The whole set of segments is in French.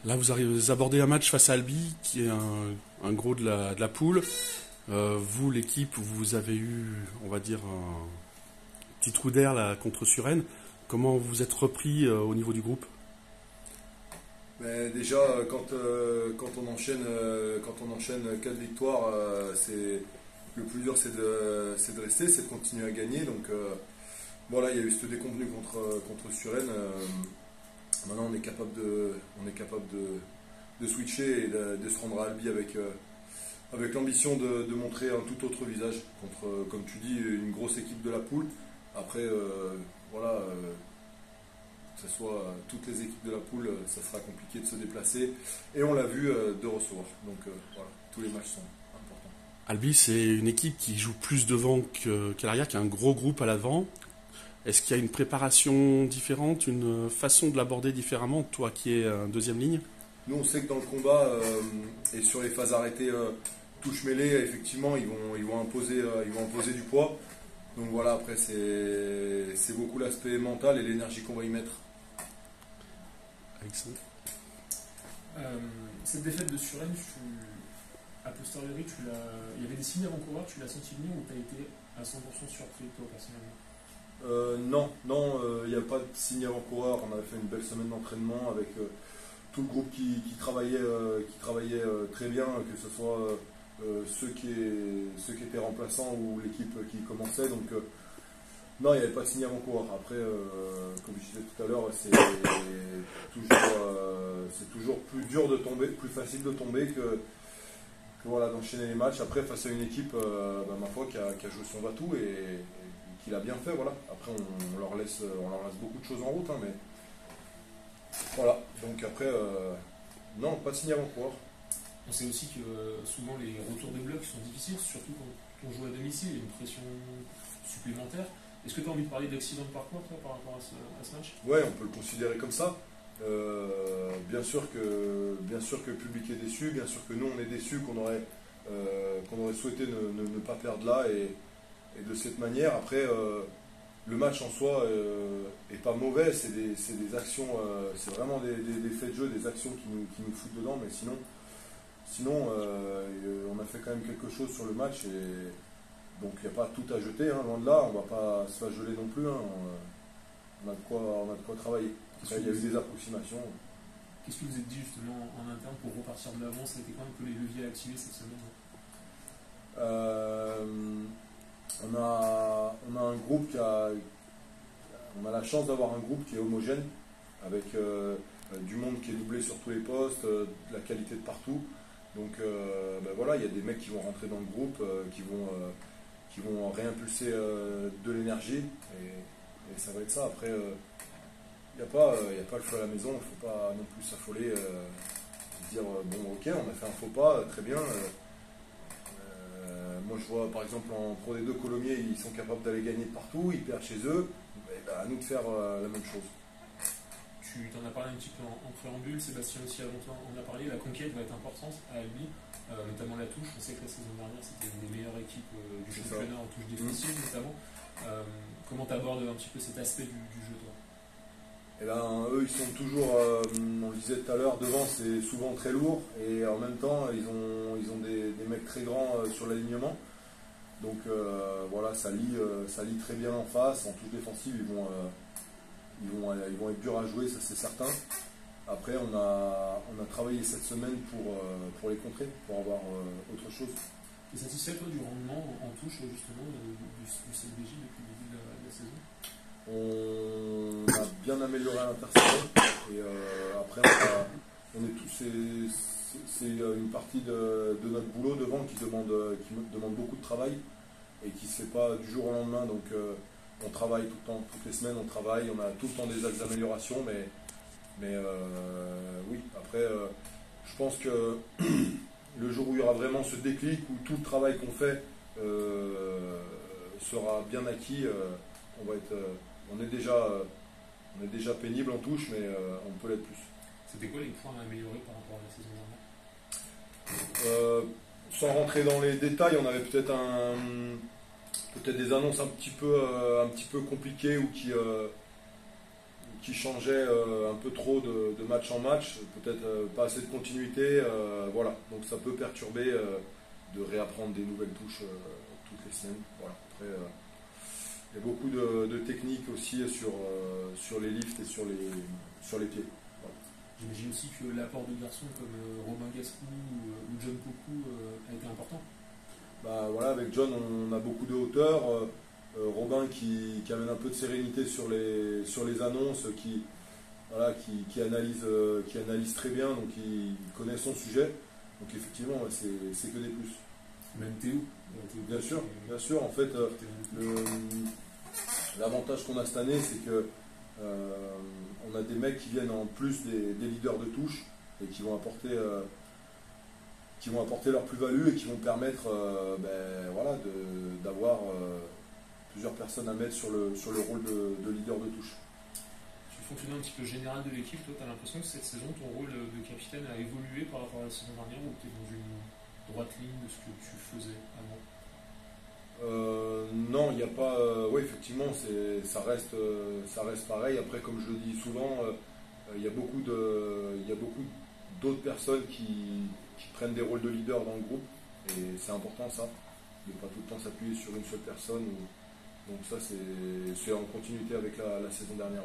Là, vous abordez un match face à Albi, qui est un gros de la poule. Vous, l'équipe, vous avez eu, on va dire, un petit trou d'air là, contre Suresnes. Comment vous êtes repris au niveau du groupe? Mais déjà, quand on enchaîne 4 victoires, le plus dur, c'est de rester, c'est de continuer à gagner. Donc voilà, il y a eu ce décompte contre Suresnes. Maintenant, on est capable de switcher et de se rendre à Albi avec l'ambition de montrer un tout autre visage contre, comme tu dis, une grosse équipe de la poule. Après, voilà, que ce soit toutes les équipes de la poule, ça sera compliqué de se déplacer. Et on l'a vu, de recevoir. Donc voilà, tous les matchs sont importants. Albi, c'est une équipe qui joue plus devant qu'à l'arrière, qui a un gros groupe à l'avant. Est-ce qu'il y a une préparation différente, une façon de l'aborder différemment, toi qui es en deuxième ligne? Nous, on sait que dans le combat et sur les phases arrêtées touche mêlée, effectivement, ils vont imposer du poids. Donc voilà, après, c'est beaucoup l'aspect mental et l'énergie qu'on va y mettre. Alexandre? Cette défaite de Suresnes, a posteriori, il y avait des signes avant-coureurs, tu l'as senti venir ou tu as été à 100% surpris, toi, personnellement? Non, il n'y a pas de signe avant-coureur. On avait fait une belle semaine d'entraînement avec tout le groupe qui travaillait très bien, que ce soit ceux qui étaient remplaçants ou l'équipe qui commençait. Donc non, il n'y avait pas de signe avant-coureur. Après, comme je disais tout à l'heure, c'est toujours plus dur de tomber, plus facile de tomber que voilà, d'enchaîner les matchs. Après, face à une équipe, ma foi, qui a joué son va-tout et qui l'a bien fait. Voilà. Après, on leur laisse beaucoup de choses en route, hein, mais voilà. Donc après, non, pas de signe avant-coureur. On sait aussi que souvent les retours des blocs sont difficiles, surtout quand on joue à domicile, il y a une pression supplémentaire. Est-ce que tu as envie de parler d'accident de parcours, toi, par rapport à ce match? Ouais, on peut le considérer comme ça. Bien sûr que le public est déçu, bien sûr que nous on est déçus, qu'on aurait souhaité ne pas perdre là et de cette manière. Après, le match en soi est pas mauvais, c'est des actions, c'est vraiment des faits de jeu, des actions qui nous foutent dedans, mais sinon on a fait quand même quelque chose sur le match et donc il n'y a pas tout à jeter, hein, loin de là, on ne va pas se flageoler non plus, hein, on a de quoi travailler. Après, il y a eu des approximations. Qu'est-ce que vous êtes dit justement en interne pour repartir de l'avant? Ça a été quand même que les leviers à activer cette semaine? On a un groupe on a la chance d'avoir un groupe qui est homogène, avec du monde qui est doublé sur tous les postes, de la qualité de partout. Donc voilà, il y a des mecs qui vont rentrer dans le groupe, qui vont réimpulser de l'énergie, et ça va être ça. Après, il n'y a pas le feu à la maison, il ne faut pas non plus s'affoler, dire bon ok, on a fait un faux pas, très bien. Moi je vois par exemple en Pro D2 Colomiers, ils sont capables d'aller gagner de partout, ils perdent chez eux, et à nous de faire la même chose. Tu t'en as parlé un petit peu en préambule, Sébastien aussi avant toi en a parlé, la conquête va être importante à Albi, notamment la touche. On sait que la saison dernière c'était une des meilleures équipes du championnat en touche défensive notamment. Comment tu abordes un petit peu cet aspect du jeu, toi? Et ben, eux, ils sont toujours, on le disait tout à l'heure, devant c'est souvent très lourd et en même temps ils ont des mecs très grands sur l'alignement. Donc voilà, ça lit très bien en face. En touche défensive, ils vont être durs à jouer, ça c'est certain. Après, on a travaillé cette semaine pour les contrer, pour avoir autre chose. Tu es satisfait toi du rendement en touche justement du CBJ depuis le début de la saison? On a bien amélioré à l'intersaison et après c'est une partie de notre boulot devant qui demande beaucoup de travail et qui ne se fait pas du jour au lendemain. Donc on travaille tout le temps, toutes les semaines on travaille, on a tout le temps des axes d'amélioration, mais oui, après je pense que le jour où il y aura vraiment ce déclic, où tout le travail qu'on fait sera bien acquis, on est déjà pénible en touche, mais on peut l'être plus. C'était quoi les points à améliorer par rapport à la saison dernière? Sans rentrer dans les détails, on avait peut-être des annonces un petit peu compliquées ou qui changeait un peu trop de match en match, peut-être pas assez de continuité, voilà. Donc ça peut perturber de réapprendre des nouvelles touches toutes les semaines. Voilà. Après, il y a beaucoup de techniques aussi sur les lifts et sur les pieds. Voilà. J'imagine aussi que l'apport de garçons comme Robin Gascou ou John Poku a été important. Bah, voilà, avec John, on a beaucoup de hauteur. Robin qui amène un peu de sérénité sur les annonces, qui analyse très bien, donc il connaît son sujet. Donc effectivement, c'est que des plus. Même Théo. Bien sûr. En fait, l'avantage qu'on a cette année, c'est que on a des mecs qui viennent en plus des leaders de touche et qui vont apporter leur plus-value et qui vont permettre d'avoir plusieurs personnes à mettre sur le rôle de leader de touche. Tu fonctionnes un petit peu général de l'équipe, toi tu as l'impression que cette saison ton rôle de capitaine a évolué par rapport à la saison dernière ou tu es dans une droite ligne de ce que tu faisais avant? Non, il n'y a pas. Oui, effectivement, ça reste pareil. Après, comme je le dis souvent, il y a beaucoup d'autres personnes qui prennent des rôles de leader dans le groupe, et c'est important ça, de ne pas tout le temps s'appuyer sur une seule personne. Donc ça, c'est en continuité avec la saison dernière.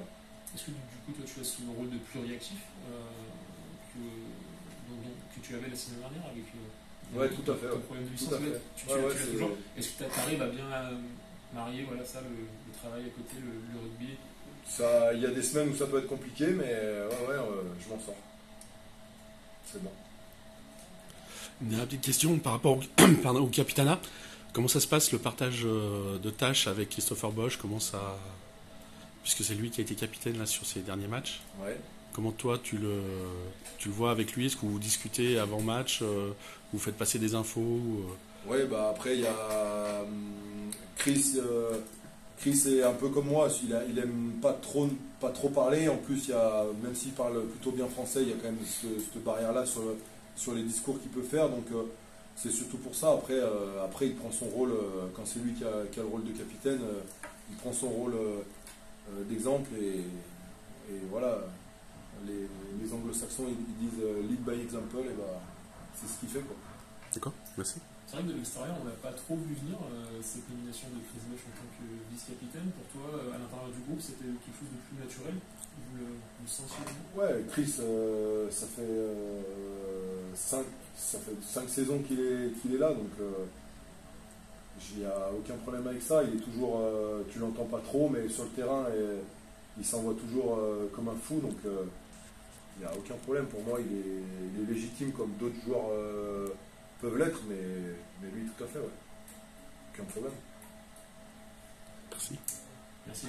Est-ce que du coup, toi, tu as ce rôle de plus réactif que tu avais la saison dernière avec ouais, tout à fait. Ton problème de licence, est-ce que tu arrives à bien marier ça, le travail à côté, le rugby? Il y a des semaines où ça peut être compliqué, mais je m'en sors. C'est bon. Une petite question par rapport au Capitana. Comment ça se passe le partage de tâches avec Christopher Bosch? Puisque c'est lui qui a été capitaine là sur ces derniers matchs. Ouais. Comment toi tu le vois avec lui? Est-ce que vous discutez avant match? Vous faites passer des infos? Ouais, bah après il y a Chris. Chris est un peu comme moi. Il aime pas trop parler. En plus, même s'il parle plutôt bien français, il y a quand même cette barrière là sur les discours qu'il peut faire. Donc c'est surtout pour ça. Après il prend son rôle quand c'est lui qui a le rôle de capitaine. Il prend son rôle d'exemple et voilà. Les anglo-saxons ils disent lead by example, et bah c'est ce qu'il fait, quoi. D'accord, merci. C'est vrai que de l'extérieur on n'a pas trop vu venir cette nomination de Chris Bosch en tant que vice-capitaine. Pour toi, à l'intérieur du groupe, c'était quelque chose de plus naturel? Vous le sentiez? Ouais, Chris, ça fait 5 saisons qu'il est là, donc il n'y a aucun problème avec ça. Il est toujours, tu l'entends pas trop, mais sur le terrain, il s'envoie toujours comme un fou, donc il n'y a aucun problème. Pour moi, il est légitime comme d'autres joueurs peuvent l'être, mais lui, tout à fait, ouais. Aucun problème. Merci. Merci.